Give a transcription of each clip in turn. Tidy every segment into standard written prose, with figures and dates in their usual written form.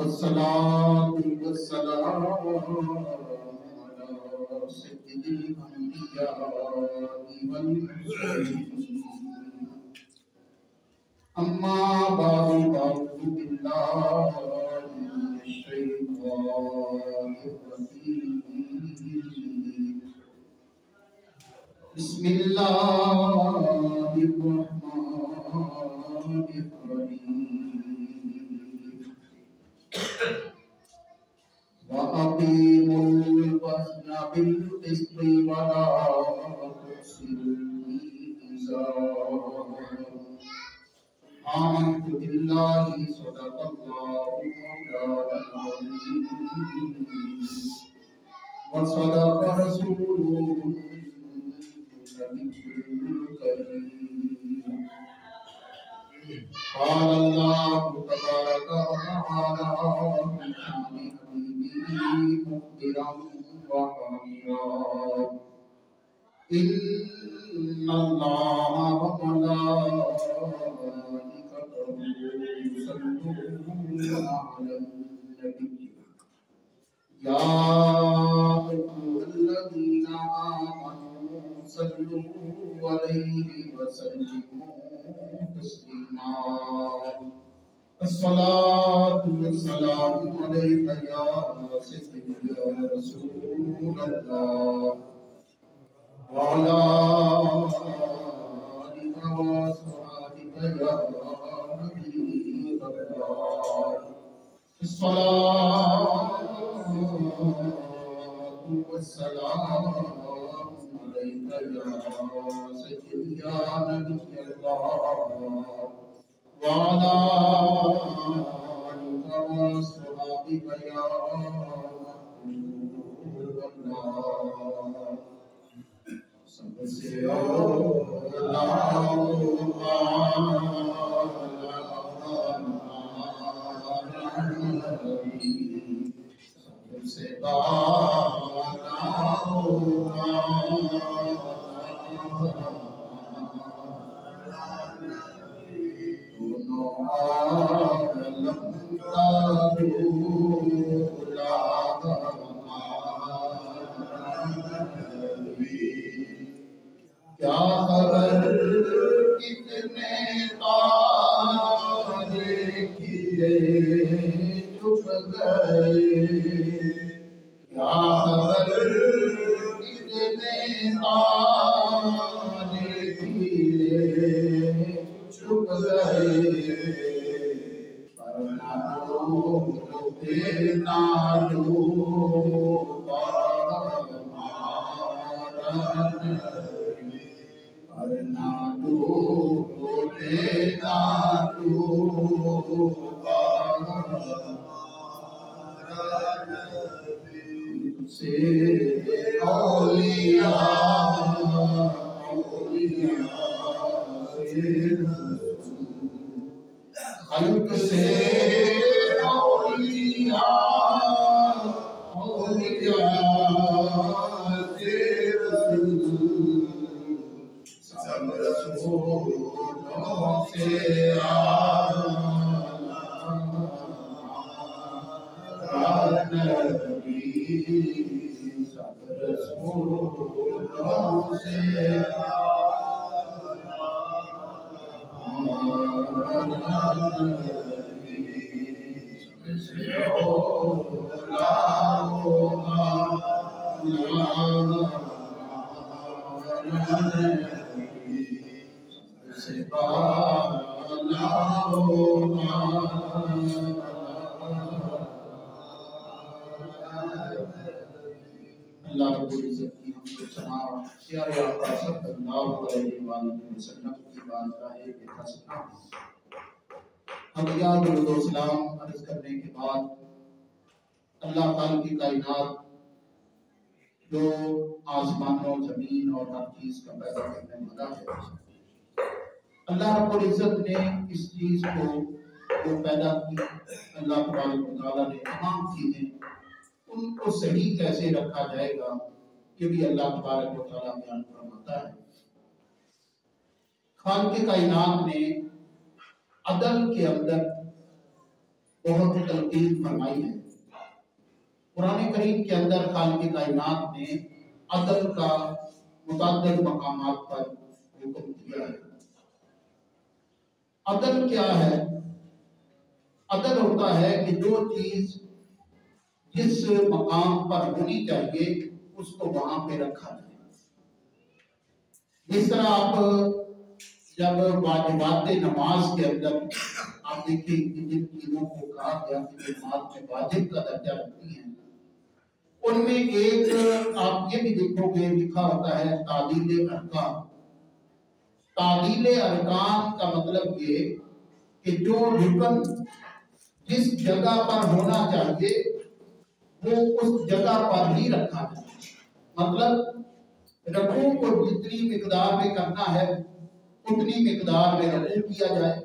الصلاة والسلام على سيد الأنبياء والمرسلين أما بعد فأعوذ بالله من الشيطان الرجيم بسم الله الرحمن الرحيم وأقيموا الوزن بالقسط ولا تخسروا الميزان آمنت بالله صدق الله مولانا العظيم وصدق رسوله النبي الكريم قال الله تبارك وتعالى في شأن حبيبه مخبرا وحامرا إن الله وملائكته يصلون على النبي يا أيها الذين آمنوا صلوا عليه وسلموا تسليما الصلاة والسلام عليك يا سيدي يا رسول الله وعلى آلك وصحبك يا حبيب الله الصلاة والسلام عليك يا سيدي يا نبي الله وعلى آلك وصحبك يا محبوب الله سب سے اولا سب سے کیا خبر کتنے تارے کیے چھپ گئے کیا خبر کتنے تارے کیے چھپ گئے خلق سے اولیاء سے رسول سب رسولوں سے اعلیٰ نبی سب رسولوں سے اللہ رب العزت کی ہم کو سنا پیارے آقا صلی اللہ علیہ وسلم کی بارگاہ کے حسنا ہم یاد درود و سلام عرض کرنے کے بعد اللہ تعالی کی کائنات جو آسمانوں زمین اور ہر چیز کا پیدا کرنے والا ہے اللہ رب العزت نے اس چیز کو جو پیدا کی اللہ تبارک و تعالیٰ نے تمام چیزیں ان کو صحیح کیسے رکھا جائے گا یہ بھی اللہ تبارک و تعالیٰ بیان فرماتا ہے خالق کائنات نے عدل کے اندر بہت تلقین فرمائی ہے۔ قرآن کریم کے اندر خالق کائنات نے عدل کا متعدد مقامات پر حکم دیا ہے۔ عدل کیا ہے؟ عدل ہوتا ہے کہ جو چیز جس مقام پر ہونی چاہیے اس کو وہاں پہ رکھا جائے۔ جس طرح آپ جب واجبات نماز کے اندر آپ دیکھیں کہ جن چیزوں کو کہا گیا کہ نماز میں واجب کا درجہ رکھتی ہیں، ان میں ایک آپ یہ بھی دیکھو گے لکھا ہوتا ہے تعدیل ارکان۔ تعدیل ارکان کا مطلب یہ کہ جو رکن جس جگہ پر ہونا چاہیے وہ اس جگہ پر ہی رکھا جائے۔ مطلب رکوع کو جتنی مقدار میں کرنا ہے اتنی مقدار میں رکوع کیا جائے،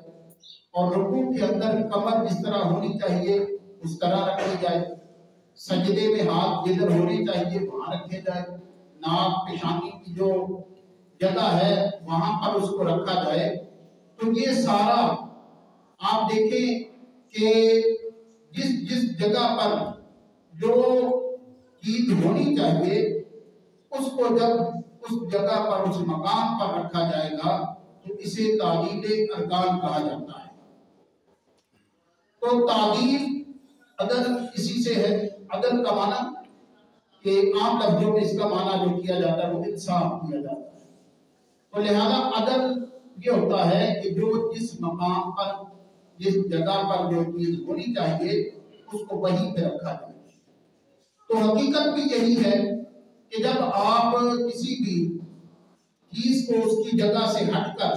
اور رکوع کے اندر کمر جس طرح ہونی چاہیے اس طرح رکھی جائے، سجدے میں ہاتھ جدھر ہونے چاہیے وہاں رکھے جائے، ناک پیشانی کی جو جگہ ہے وہاں پر اس کو رکھا جائے۔ تو یہ سارا آپ دیکھیں کہ جس جگہ پر جو چیز ہونی چاہیے اس کو جب اس جگہ پر اس مقام پر رکھا جائے گا تو اسے تعدیل ارکان کہا جاتا ہے۔ تو تعدیل عدل اسی سے ہے۔ عدل کا معنی کہ عام لفظوں میں اس کا معنی جو کیا جاتا ہے وہ انصاف کیا جاتا ہے۔ تو لہذا عدل یہ ہوتا ہے کہ جو جس مقام پر جس جگہ پر جو چیز ہونی چاہیے اس کو وہیں پہ رکھا جائے۔ تو حقیقت بھی یہی ہے کہ جب آپ کسی بھی چیز کو اس کی جگہ سے ہٹ کر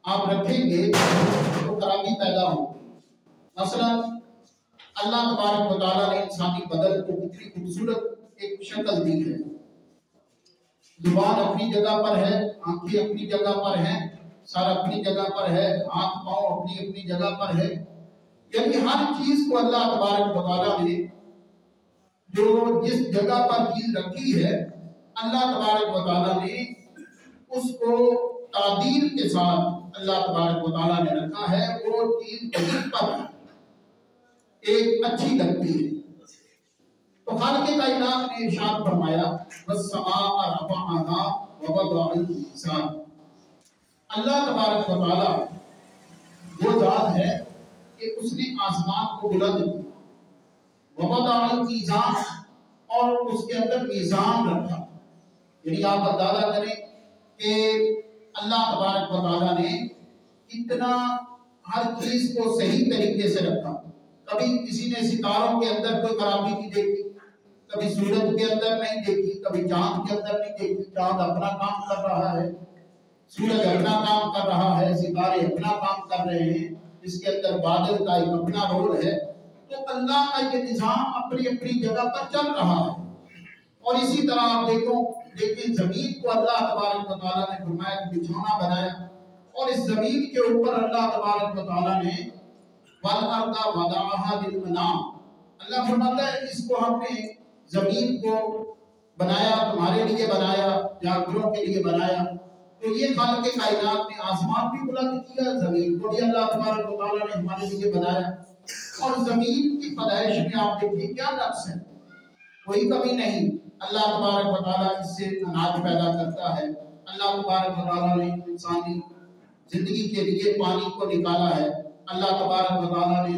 آپ رکھیں گے تو خرابی پیدا ہوگی۔ مثلا اللہ تبارک و تعالیٰ نے انسانی بدن کو کتنی خوبصورت ایک شکل دی ہے۔ زبان اپنی جگہ پر ہے، آنکھیں اپنی جگہ پر ہیں، سر اپنی جگہ پر ہے، ہاتھ پاؤں اپنی جگہ پر ہے، یعنی ہر چیز کو اللہ تبارک و تعالیٰ نے جو جس جگہ پر چیز رکھی ہے اللہ تبارک و تعالیٰ نے اس کو تعدیل کے ساتھ اللہ تبارک و تعالیٰ نے رکھا ہے۔ وہ چیز وہیں پر ایک اچھی لگتی ہے۔ تو خالق کائنات نے ارشاد فرمایا وَالسَّمَاءَ رَفَعَهَا وَوَضَعَ الْمِيزَانَ۔ اللہ تبارک و تعالیٰ وہ ذات ہے کہ اس نے آسمان کو بلند کیا، وَوَضَعَ الْمِيزَانَ اور اس کے اندر میزان رکھا۔ یعنی آپ اندازہ کریں کہ اللہ تبارک و تعالیٰ نے اتنا ہر چیز کو صحیح طریقے سے رکھا۔ کبھی کسی نے ستاروں کے اندر کوئی خرابی نہیں دیکھی، کبھی سورج کے اندر نہیں دیکھی، کبھی چاند کے اندر نہیں دیکھی۔ چاند اپنا کام کر رہا ہے، سورج اپنا کام کر رہا ہے، ستارے اپنا کام کر رہے ہیں، اس کے اندر بادل کا ایک اپنا رول ہے۔ تو اللہ کا یہ نظام اپنی اپنی جگہ پر چل رہا ہے۔ اور اسی طرح آپ دیکھیں زمین کو اللہ تبارک و تعالیٰ نے فرمایا کہ بچھونا بنایا، اور اس زمین کے اوپر اللہ تبارک و تعالیٰ نے وَالْأَرْضَ وَضَعَهَا لِلْأَنَامِ، اللہ فرماتا ہے اس کو ہم نے زمین کو بنایا، تمہارے لیے بنایا، جانوروں کے لیے بنایا۔ تو یہ خالق کائنات نے آسمان بھی بلند کیا، زمین کو بھی اللہ تبارک و تعالیٰ نے ہمارے لیے بنایا۔ اور زمین کی پیدائش میں آپ دیکھیں کیا نقص ہے، کوئی کمی نہیں۔ اللہ تبارک و تعالیٰ اس سے اناج پیدا کرتا ہے۔ اللہ تبارک و تعالیٰ نے انسانی زندگی کے لیے پانی کو نکالا ہے۔ اللہ تبارک و تعالیٰ نے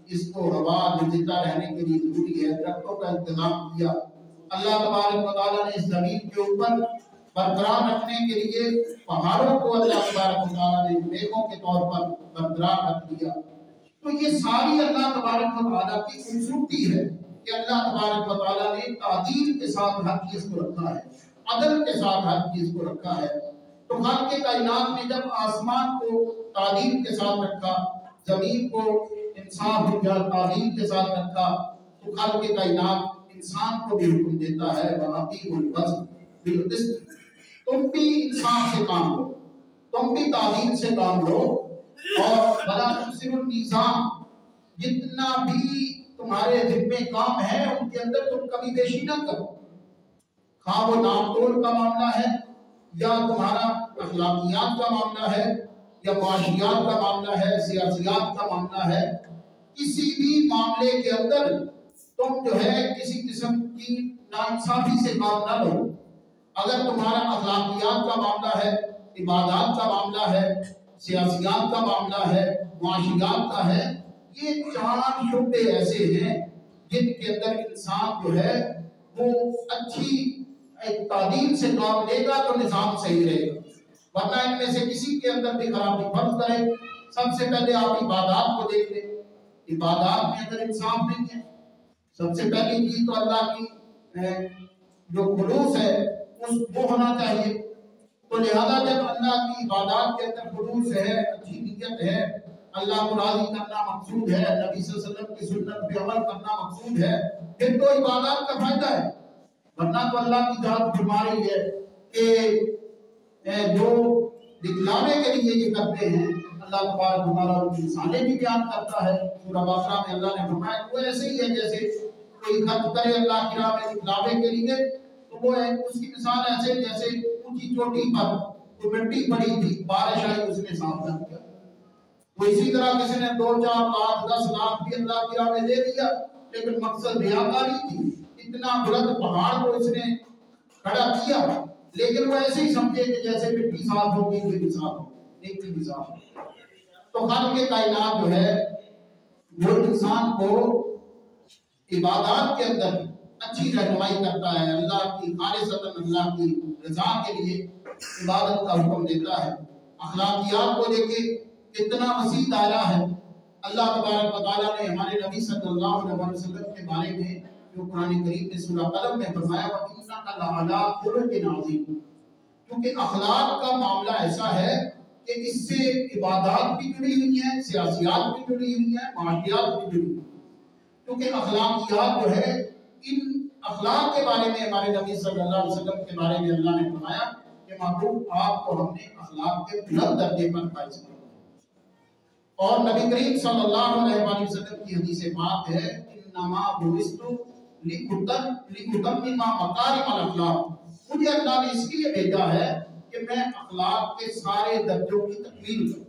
اس کو ہوا جو زندہ رہنے کے لیے ضروری ہے درختوں کا انتظام کیا۔ اللہ تبارک و تعالیٰ نے اس زمین کے اوپر برقرار رکھنے کے لیے پہاڑوں کو اللہ تبارک و تعالیٰ نے میووں کے طور پر برقرار رکھ دیا۔ تو یہ ساری اللہ تبارک و تعالیٰ کی خوبصورتی ہے کہ اللہ تبارک و تعالیٰ نے تعدیل کے ساتھ ہر چیز کو رکھا ہے، عدل کے ساتھ ہر چیز کو رکھا ہے۔ تو خالق کائنات نے جب آسمان کو تعدیل کے ساتھ رکھا، زمین کو انصاف اور تعدیل کے ساتھ رکھا، تو خالق کائنات انسان کو بھی حکم دیتا ہے وَأَقِیمُوا الْوَزْنَ بِالْقِسْطِ، تم بھی انصاف سے کام لو، تم بھی تعدیل سے کام لو، اور وَلَا تُخْسِرُوا الْمِيزَانَ، جتنا بھی تمہارے ذمے کام ہے ان کے اندر تم کمی بیشی نہ کرو، خواہ وہ نام تول کا معاملہ ہے یا تمہارا اخلاقیات کا معاملہ ہے یا معاشیات کا معاملہ ہے، سیاسیات کا معاملہ ہے، کسی بھی معاملے کے اندر تم جو ہے کسی قسم کی ناانصافی سے کام نہ لو. اگر تمہارا اخلاقیات کا معاملہ ہے، عبادات کا معاملہ ہے، سیاسیات کا معاملہ ہے، معاشیات کا ہے، یہ 4 شعبے ایسے ہیں جن کے اندر انسان جو ہے وہ اچھی تعلیم سے کام لے گا تو نظام صحیح رہے گا. ورنہ ان میں سے کسی کے اندر بھی خرابی فرض کرے. سب سے پہلے آپ عبادات کو دیکھ لیں. عبادات میں اگر انصاف نہیں ہے، سب سے پہلی چیز تو اللہ کی جو خلوص ہے وہ ہونا چاہیے. تو لہذا جب اللہ کی عبادات کے اندر خلوص ہے، اچھی نیت ہے، اللہ کو راضی کرنا مقصود ہے، نبی صلی اللہ علیہ وسلم کی سنت پہ عمل کرنا مقصود ہے، پھر تو عبادات کا فائدہ ہے. ورنہ تو اللہ کی ذات فرما رہی ہے کہ جو دکھلانے کے لیے یہ کرتے ہیں، اللہ تبارک و تعالیٰ ان کی مثالیں بھی بیان کرتا ہے. سورہ بقرہ میں اللہ نے فرمایا وہ ایسے ہی ہے جیسے کوئی خرچ کرے اللہ کی راہ میں دکھلاوے کے لیے، تو وہ اس کی مثال ایسے جیسے اونچی چوٹی پر تو مٹی پڑی تھی، بارش آئی اس نے صاف کر دیا. تو اسی طرح کسی نے 2 4 5 10 لاکھ بھی اللہ کی راہ میں دے دیا، لیکن مقصد ریاکاری تھی. اتنا بلند پہاڑ کو اس نے کھڑا کیا، لیکن وہ ایسے ہی سمجھے کہ جیسے مٹی صاف ہوگی یہ بھی صاف ہوگی، ایک بھی صاف ہوگی. تو خالق کائنات جو ہے وہ انسان کو عبادات کے اندر اچھی رہنمائی کرتا ہے. اللہ کی خالصتاً اللہ کی رضا کے لیے عبادت کا حکم دیتا ہے. اخلاقیات کو دیکھیں کتنا وسیع دائرہ ہے. اللہ تبارک و تعالیٰ نے ہمارے نبی صلی اللہ علیہ وسلم کے بارے میں جو قرآن کریم میں سورہ قلم میں فرمایا وَإِنَّكَ لَعَلَىٰ خُلُقٍ عَظِيمٍ، کیونکہ اخلاق کا معاملہ ایسا ہے کہ اس سے عبادات بھی جڑی ہوئی ہیں، سیاسیات بھی جڑی ہوئی ہیں، معاشیات بھی جڑی ہوئی ہیں. کیونکہ اخلاقیات جو ہے ان اخلاق کے بارے میں ہمارے نبی صلی اللہ علیہ وسلم کے بارے میں اللہ نے فرمایا کہ محبوب آپ کو ہم نے اخلاق کے بلند درجے پر فائز کیا. اور نبی کریم صلی اللہ علیہ وسلم کی حدیث پاک ہے انما بعثت لأتمم مکارم الاخلاق، مجھے اللہ نے اس لیے بھیجا ہے کہ میں اخلاق کے سارے درجوں کی تکمیل کروں.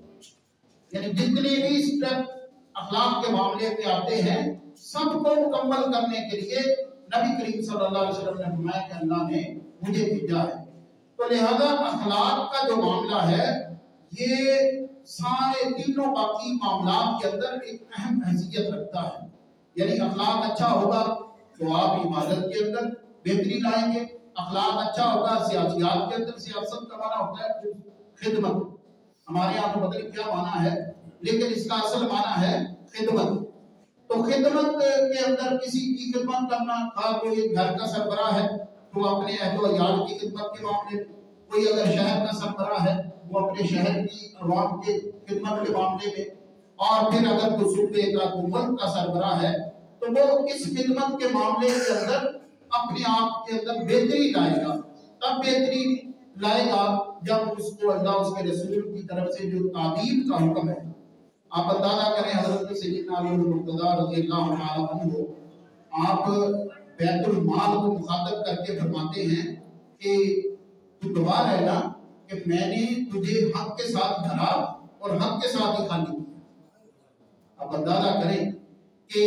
یعنی جتنے بھی اسٹیپ اخلاق کے معاملے میں آتے ہیں سب کو مکمل کرنے کے لیے نبی کریم صلی اللہ علیہ وسلم نے فرمایا کہ اللہ نے مجھے بھیجا ہے. تو لہذا اخلاق کا جو معاملہ ہے یہ سارے تینوں باقی معاملات کے اندر ایک اہم حیثیت رکھتا ہے. یعنی اخلاق اچھا ہوگا تو آپ عبادت کے اندر بہتری لائیں گے. اخلاق اچھا ہوگا سیاسیات کے اندر، سیاست کا معنی ہوتا ہے خدمت. ہمارے یہاں تو پتہ نہیں کیا معنی ہے، لیکن اس کا اصل معنی ہے خدمت. تو خدمت کے اندر کسی کی خدمت کرنا، کوئی گھر کا سربراہ ہے تو اپنے اہل و عیال کی خدمت کے معاملے میں، کوئی اگر شہر کا سربراہ ہے وہ اپنے شہر کی عوام کے خدمت کے معاملے میں، اور پھر اگر کوئی صوبے کا ملک کا سربراہ ہے تو وہ اس خدمت کے معاملے کے اندر اپنے آپ کے اندر بہتری لائے گا. تب بہتری لائے گا جب اس کو اللہ اس کے رسول کی طرف سے جو تعلیم کا حکم ہے. آپ اندازہ کریں حضرت سیدنا علی المرتضیٰ رضی اللہ تعالیٰ عنہ آپ بیت المال کو مخاطب کر کے فرماتے ہیں کہ تو گواہ رہنا کہ میں نے تجھے حق کے ساتھ بھرا اور حق کے ساتھ ہی خالی کیا. آپ اندازہ کریں کہ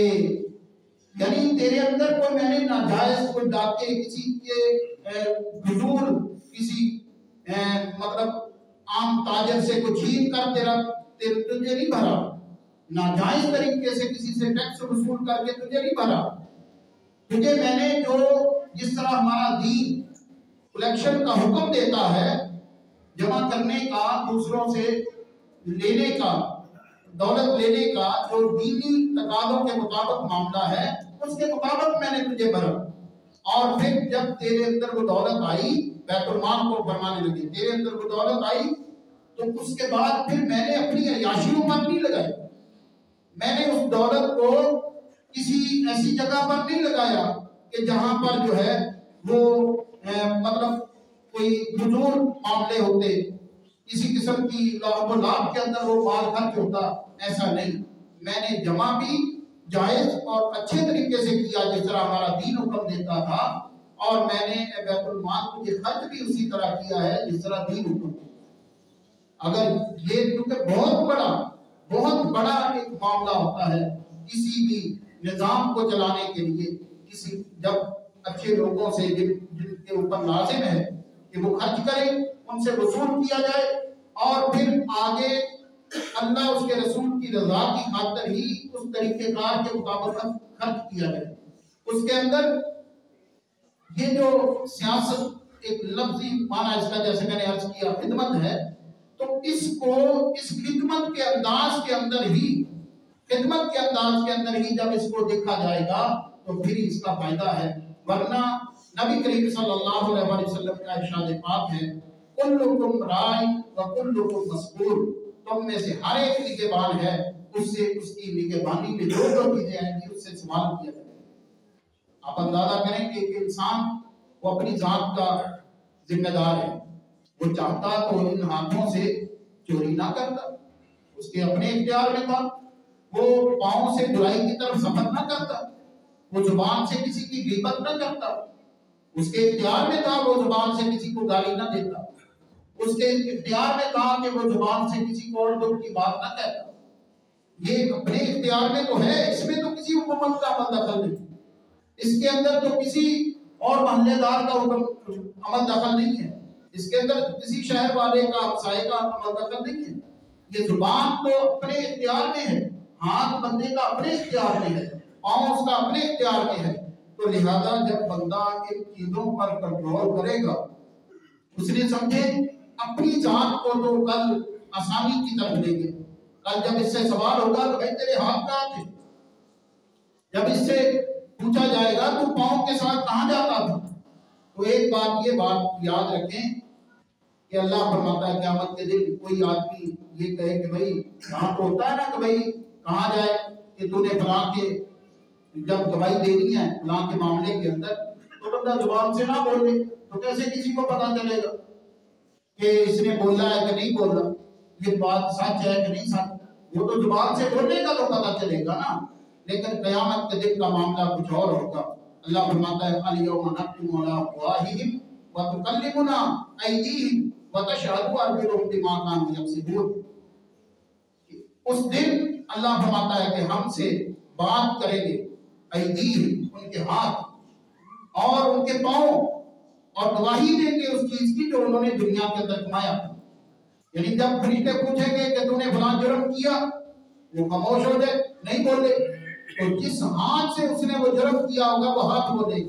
یعنی تیرے اندر کوئی میں نے ناجائز کوئی ڈاکے کسی کے حضور کسی مطلب عام تاجر سے کوئی چھین کر تجھے نہیں بھرا، ناجائز طریقے سے کسی سے ٹیکس وصول کر کے تجھے نہیں بھرا. تجھے میں نے جو جس طرح ہمارا دین کلیکشن کا حکم دیتا ہے، جمع کرنے کا، دوسروں سے لینے کا، دولت لینے کا، جو دینی تقاضوں کے مطابق معاملہ ہے اس کے مطابق میں نے تجھے بھرا. اور پھر جب تیرے اندر وہ دولت آئی، بیت المال کو فرمانے لگے، تیرے اندر وہ دولت آئی تو اس کے بعد پھر میں نے اپنی عیاشیوں پر نہیں لگائی. میں نے اس دولت کو کسی ایسی جگہ پر نہیں لگایا کہ جہاں پر جو ہے وہ مطلب کوئی فضول معاملے ہوتے، کسی قسم کی لابھ کے اندر وہ مال خرچ ہوتا. ایسا نہیں، میں نے جمع بھی جائز اور اچھے طریقے سے کیا جس طرح ہمارا دین حکم دیتا تھا، اور میں نے بیت المال کو یہ خرچ بھی اسی طرح کیا ہے جس طرح دین حکم دیتا. اگر یہ کیونکہ بہت بڑا ایک معاملہ ہوتا ہے کسی بھی نظام کو چلانے کے لیے جب اچھے لوگوں سے جن کے اوپر لازم ہے کہ وہ خرچ کریں ان سے وصول کیا جائے اور پھر آگے اللہ اس کے رسول کی رضا کی خاطر ہی اس طریقہ کار کے مطابق خرچ کیا جائے۔ اس کے اندر یہ جو سیاست ایک لفظی معنی اس کا جیسے میں نے عرض کیا خدمت ہے، تو اس کو اس خدمت کے انداز کے اندر ہی جب اس کو دیکھا جائے گا تو پھر اس کا فائدہ ہے، ورنہ نبی کریم صلی اللہ علیہ وسلم کا ارشاد پاک ہے کلکم راع و کلکم مسئول، تم میں سے ہر ایک نگہبان ہے، اس سے اس کی نگہبانی میں جو چیزیں آئیں گی اس سے سوال کیا جائے گا۔ آپ اندازہ کریں کہ ایک انسان وہ اپنی ذات کا ذمہ دار ہے، وہ چاہتا تو ان ہاتھوں سے چوری نہ کرتا، اس کے اپنے اختیار میں تھا، وہ پاؤں سے برائی کی طرف سفر نہ کرتا، وہ زبان سے کسی کی غیبت نہ کرتا، اس کے اختیار میں تھا وہ زبان سے کسی کو گالی نہ دیتا، اس کے اختیار میں تھا کہ وہ زبان سے کسی کو اور دکھ کی بات نہ کہتا۔ یہ اپنے اختیار میں تو ہے، اس میں تو کسی حکومت کا عمل دخل نہیں، اس کے اندر تو کسی اور محلے دار کا عمل دخل نہیں ہے، اس کے اندر کسی شہر والے کا ہمسائے کا عمل دخل نہیں ہے۔ یہ زبان تو اپنے اختیار میں ہے، ہاتھ بندے کا اپنے اختیار میں ہے، پاؤں اس کا اپنے اختیار میں ہے، تو لہذا جب بندہ ان چیزوں پر کنٹرول کرے گا، اس نے سمجھے اپنی ذات کو تو کل آسانی کی طرف لے گے، کل جب اس سے سوال ہوگا تو بھائی تیرے ہاتھ کہاں تھے، جب اس سے پوچھا جائے گا تو پاؤں کے ساتھ کہاں جاتا تھا۔ تو ایک بات یہ بات یاد رکھیں کہ اللہ فرماتا ہے قیامت کے دن کوئی آدمی یہ کہے کہ بھائی کہاں تو ہوتا ہے نا کہ بھائی کہاں جائے کہ تو نے فلاں کے جب گواہی دینی ہے فلاں کے معاملے کے اندر، تو بندہ زبان سے نہ بولے تو کیسے کسی کو پتا چلے گا کہ اس نے بولا ہے کہ نہیں بولا، یہ بات سچ ہے کہ نہیں سچ، وہ تو زبان سے بولنے کا تو پتا چلے گا نا۔ لیکن قیامت کے دن کا معاملہ کچھ اور ہوگا۔ اللہ فرماتا ہے الیوم نختم علی افواہہم وتکلمنا ایدیہم وتشہد ارجلہم بما کانوا یکسبون۔ اس دن اللہ فرماتا ہے کہ ہم سے بات کریں گے ایدیہم، ان کے ہاتھ اور ان کے پاؤں، اور گواہی دیں گے اس چیز کی جو انہوں نے دنیا کے اندر کمایا۔ یعنی جب فرشتے پوچھیں گے کہ تو نے فلاں جرم کیا، وہ خاموش ہو جائے نہیں بولے، تو جس ہاتھ سے اس نے وہ جرم کیا ہوگا وہ ہاتھ بولے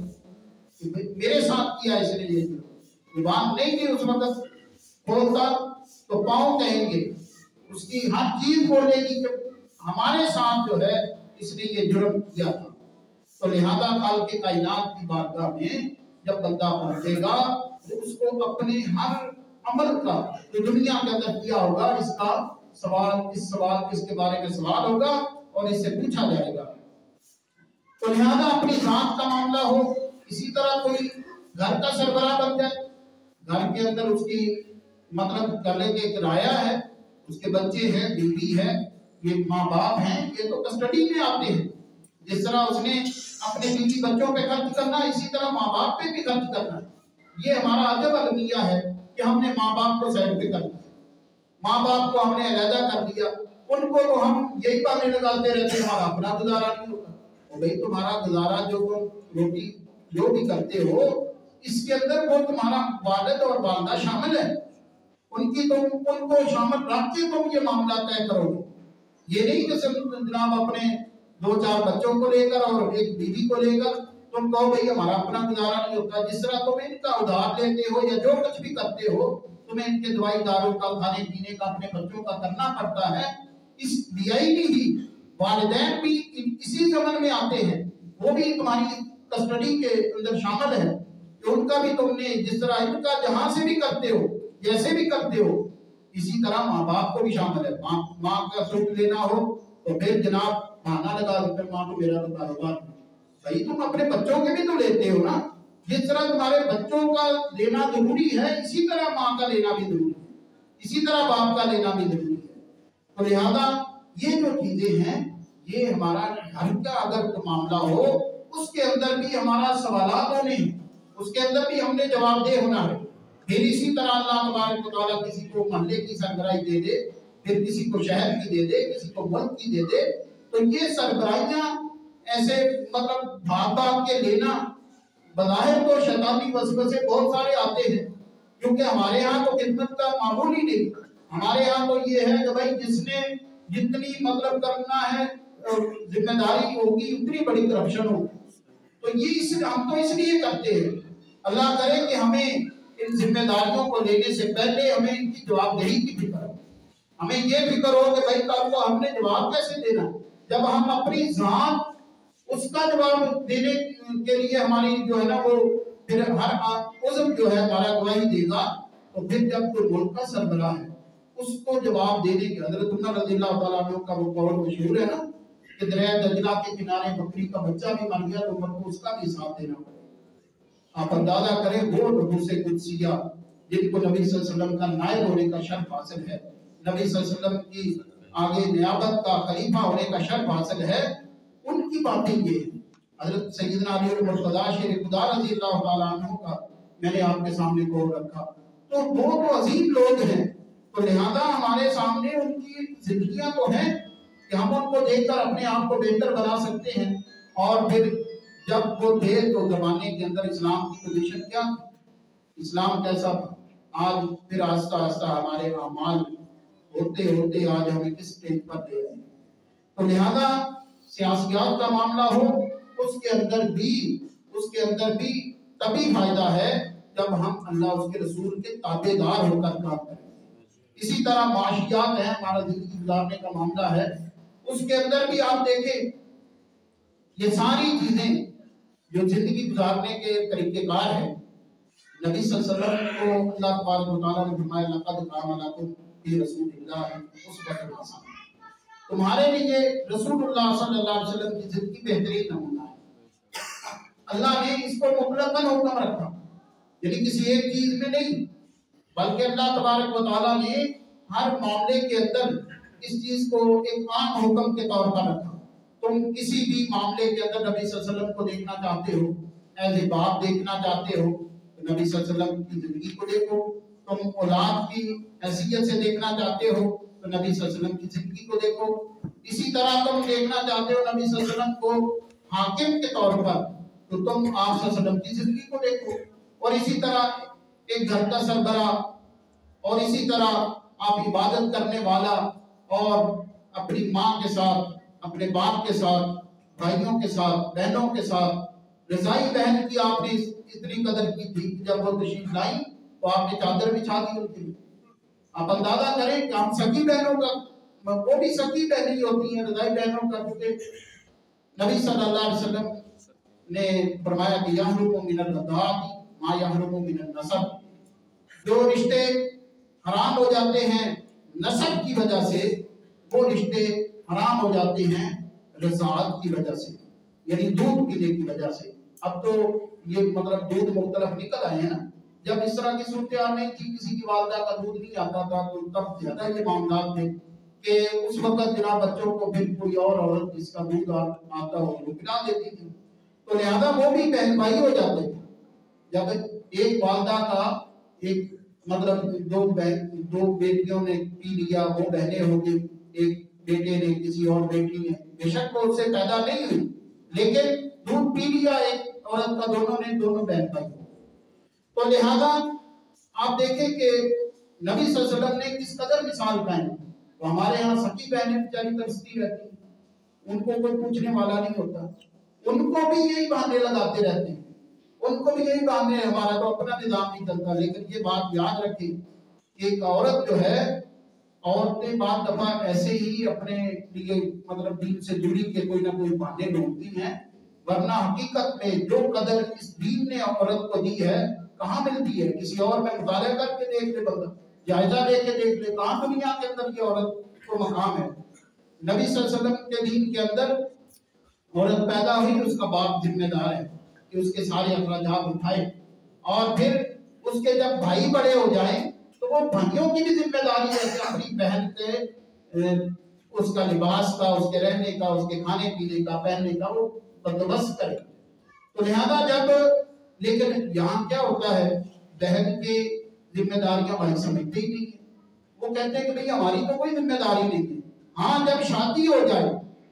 کہ میرے ساتھ کیا اس نے یہ جرم۔ زبان نہیں بھی اس وقت کھولتا تو پاؤں کہیں گے، اس کی ہر چیز بولے گی کہ ہمارے ساتھ جو ہے اس نے یہ جرم کیا تھا۔ تو لہذا خالق کائنات کی بارگاہ میں جب بندہ پہنچے گا تو اس کو اپنے ہر عمل کا جو دنیا کے اندر کیا ہوگا اس کا اس کے بارے میں سوال ہوگا اور اس سے پوچھا جائے گا۔ تو لہذا اپنی ذات کا معاملہ ہو، اسی طرح کوئی گھر کا سربراہ بن جائے، گھر کے اندر اس کی مطلب کرنے کے کرایہ ہے، اس کے بچے ہیں، بیوی ہے، یہ ماں باپ ہیں، یہ تو کسٹڈی میں آتے ہیں۔ جس طرح اس نے اپنے بیوی بچوں پہ خرچ کرنا ہے اسی طرح ماں باپ پہ بھی خرچ کرنا ہے۔ یہ ہمارا عجب المیہ ہے کہ ہم نے ماں باپ کو سائڈ پہ کر دیا، ماں باپ کو ہم نے علیحدہ کر دیا، ان کو تو ہم یہی باتیں نکالتے رہتے ہیں ہمارا اپنا گزارا نہیں ہوتا۔ اور بھائی تمہارا گزارا جو تم روٹی جو بھی کرتے ہو اس کے اندر وہ تمہارا والد اور والدہ شامل ہے، ان کو شامل رکھ کے تم یہ معاملہ طے کرو گے۔ یہ نہیں کہ جناب اپنے 2-4 بچوں کو لے کر اور ایک بیوی کو لے کر تم کہو بھائی ہمارا اپنا گزارا نہیں ہوتا۔ جس طرح تم ان کا ادھار لیتے ہو یا جو کچھ بھی کرتے ہو تمہیں ان کے دوائی داروں کا کھانے پینے کا اپنے بچوں کا کرنا پڑتا ہے، اس بیائی بھی والدین بھی اسی زمن میں آتے ہیں، وہ بھی تمہاری کسٹڈی کے اندر شامل ہے کہ ان کا بھی تم نے جس طرح ان کا جہاں سے بھی کرتے ہو جیسے بھی کرتے ہو اسی طرح ماں باپ کو بھی شامل ہے۔ ماں کا سکھ لینا ہو تو پھر جناب بہانہ لگا دیتے ماں کو میرا تو کاروبار، بھائی تم اپنے بچوں کے بھی تو لیتے ہو نا، جس طرح تمہارے بچوں کا لینا ضروری ہے اسی طرح ماں کا لینا بھی ضروری ہے، اسی طرح باپ کا لینا بھی ضروری ہے۔ تو لہذا یہ جو چیزیں ہیں یہ ہمارا گھر کا اگر معاملہ ہو اس کے اندر بھی ہمارا سوالات ہونے ہیں، اس کے اندر بھی ہم نے جواب دہ ہونا ہے۔ پھر اسی طرح اللہ تبارک و تعالیٰ کسی کو محلے کی سربراہی دے دے، پھر کسی کو شہر کی دے دے، کسی کو ملک کی دے دے، تو یہ سربراہیاں ایسے مطلب بھاگ بھاگ کے لینا، بظاہر تو شیطانی وسوسے بہت سارے آتے ہیں، کیونکہ ہمارے ہاں تو خدمت کا معمول ہی نہیں، ہمارے ہاں تو یہ ہے کہ بھائی جس نے جتنی مطلب کرنا ہے ذمہ داری ہوگی اتنی بڑی کرپشن ہوگی، تو یہ ہم تو اس لیے کرتے ہیں۔ اللہ کرے کہ ہمیں ان ذمہ داریوں کو لینے سے پہلے ہمیں ان کی جواب دہی کی فکر ہو، ہمیں یہ فکر ہو کہ بھائی کل کو ہم نے جواب کیسے دینا، جب ہم اپنی ذات اس کا جواب دینے کے لیے ہماری جو ہے نا وہ پھر ہر عضو جو ہے ہمارا گواہی دے گا، تو پھر جب کوئی ملک کا سربراہ ہے اس کو جواب دینے کے، حضرت عمر رضی اللہ تعالیٰ عنہ کا وہ قول مشہور ہے نا کہ دریا دجلہ کے کنارے بکری کا بچہ بھی مر گیا تو عمر کو اس کا بھی حساب دینا پڑے۔ آپ اندازہ کریں وہ نبوت قدسیہ جن کو نبی صلی اللہ علیہ وسلم کا نائب ہونے کا شرف حاصل ہے، نبی صلی اللہ علیہ وسلم کی آگے نیابت کا خلیفہ ہونے کا شرف حاصل ہے، ان کی باتیں یہ ہیں۔ حضرت سیدنا علی المرتضیٰ شیر خدا رضی اللہ تعالیٰ عنہ کا میں نے آپ کے سامنے قول رکھا، تو وہ تو عظیم لوگ ہیں، تو لہذا ہمارے سامنے ان کی زندگیاں تو ہیں کہ ہم ان کو دیکھ کر اپنے آپ کو بہتر بنا سکتے ہیں۔ اور پھر جب وہ تھے تو زمانے کے اندر اسلام کی پوزیشن کیا تھی، اسلام کیسا تھا، آج پھر آہستہ آہستہ ہمارے اعمال ہوتے ہوتے آج ہمیں کس سٹیج پر لے آئے۔ تو لہذا سیاسیات کا معاملہ ہو اس کے اندر بھی تبھی فائدہ ہے جب ہم اللہ اس کے رسول کے تابع دار ہو کر کام کریں۔ اسی طرح معاشیات ہے، ہمارا زندگی گزارنے کا معاملہ ہے، اس کے اندر بھی آپ دیکھیں یہ ساری چیزیں جو زندگی گزارنے کے طریقہ کار ہے، نبی صلی اللہ علیہ وسلم کو اللہ تبارک و تعالیٰ نے فرمایا لقد کان لکم فی رسول اللہ اسوۃ حسنہ، تمہارے لیے رسول اللہ صلی اللہ علیہ وسلم کی زندگی بہترین نمونہ ہے۔ اللہ نے اس کو مطلقاً حکم رکھا، یعنی کسی ایک چیز میں نہیں، بلکہ اللہ تبارک و تعالیٰ نے ہر معاملے کے اندر اس چیز کو ایک عام حکم کے طور پر رکھا۔ تم کسی بھی معاملے کے اندر نبی صلی اللہ علیہ وسلم کو دیکھنا چاہتے ہو، ایز اے باپ دیکھنا چاہتے ہو تو نبی صلی اللہ علیہ وسلم کی زندگی کو دیکھو، تم اولاد کی حیثیت سے دیکھنا چاہتے ہو تو نبی صلی اللہ علیہ وسلم کی زندگی کو دیکھو، اسی طرح تم دیکھنا چاہتے ہو نبی صلی اللہ علیہ وسلم کو حاکم کے طور پر تو تم آپ صلی اللہ علیہ وسلم کی زندگی کو دیکھو، اور اسی طرح ایک گھر کا سربراہ، اور اسی طرح آپ عبادت کرنے والا، اور اپنی ماں کے ساتھ، اپنے باپ کے ساتھ، بھائیوں کے ساتھ، بہنوں کے ساتھ، رضائی بہن کی آپ نے اتنی قدر کی تھی کہ جب وہ تشریف لائیں تو آپ نے چادر بچھا دی ان کے لیے۔ آپ اندازہ کریں کہ ہم سگی بہنوں کا، وہ بھی سگی بہنیں ہی ہوتی ہیں رضائی بہنوں کا، کیونکہ نبی صلی اللہ علیہ وسلم نے فرمایا کہ یحرم من الرضاعۃ ما یحرم من النسب، جو رشتے حرام ہو جاتے ہیں نسب کی وجہ سے وہ رشتے حرام ہو جاتے ہیں رضاعت کی وجہ سے، یعنی دودھ پینے کی وجہ سے۔ اب تو یہ مطلب دودھ مختلف نکل آئے ہیں نا، جب اس طرح کی صورتحال نہیں تھی، کسی کی والدہ کا دودھ نہیں آتا تھا تو تب زیادہ یہ معاملات تھے کہ اس وقت جناب بچوں کو پھر کوئی اور عورت جس کا دودھ آتا ہو وہ پلا دیتی تھی، تو لہذا وہ بھی بہن بھائی ہو جاتے تھے۔ جب ایک والدہ کا ایک مطلب دو بیٹیوں نے پی لیا، وہ بہنیں ہو گئی، ایک بیٹے نے کسی اور بیٹی نے، بے شک وہ اس سے پیدا نہیں ہوئی لیکن دودھ پی لیا ایک عورت کا، دونوں بہن بھائی ہو۔ تو لہذا آپ دیکھیں کہ نبی صلی اللہ علیہ وسلم نے کس قدر مثال قائم کی۔ تو ہمارے ہاں سکی بہنیں بیچاری ترستی رہتی ہیں، ان کو کوئی پوچھنے والا نہیں ہوتا، ان کو بھی یہی بہانے لگاتے رہتے ہیں، ان کو بھی یہی بہانے، ہمارا تو اپنا نظام نہیں چلتا۔ لیکن یہ بات یاد رکھیں کہ ایک عورت جو ہے، عورتیں بعض دفعہ ایسے ہی اپنے لیے مطلب دین سے جڑی کے کوئی نہ کوئی بہانے ڈھونڈتی ہیں، ورنہ حقیقت میں جو قدر اس دین نے عورت کو دی ہے کہاں ملتی ہے؟ کسی اور میں مطالعہ کر کے دیکھ لے، بندہ جائزہ لے کے دیکھ لے، کہاں دنیا کے اندر یہ عورت کو مقام ہے؟ نبی صلی اللہ علیہ وسلم کے دین کے اندر عورت پیدا ہوئی، اس کا باپ ذمہ دار ہے کہ اس کے سارے اخراجات اٹھائے، اور پھر اس کے جب بھائی بڑے ہو جائیں تو وہ بھائیوں کی بھی ذمہ داری ہے کہ اپنی بہن کے اس کا لباس کا، اس کے رہنے کا، اس کے کھانے پینے کا، پہننے کا وہ بندوبست کرے۔ تو لہذا لیکن یہاں کیا ہوتا ہے، بہن کی ذمہ داریاں بھائی سمجھتے ہی نہیں ہیں، وہ کہتے ہیں کہ بھئی ہماری تو کوئی ذمہ داری نہیں ہے۔ ہاں جب شادی ہو جائے